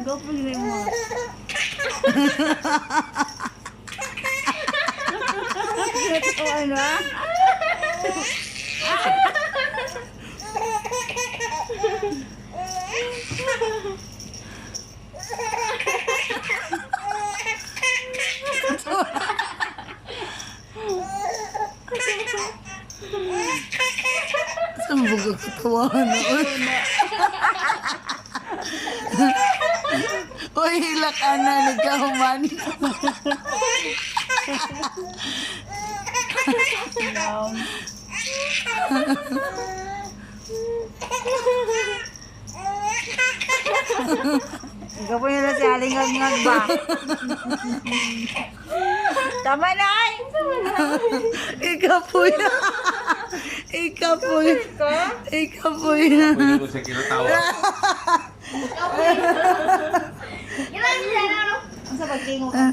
Go po yun mo. Ito ano ah? Saan mo katawa na? Uy, hila ka na, nagkahuman. Ikaw po yun na si Aling Ngag ba? Tama na ay! Ikaw po yan. Ikaw po yan. Ikaw po yan. Pwede ko siya kinatawa. Ang sa pagtingo ka na.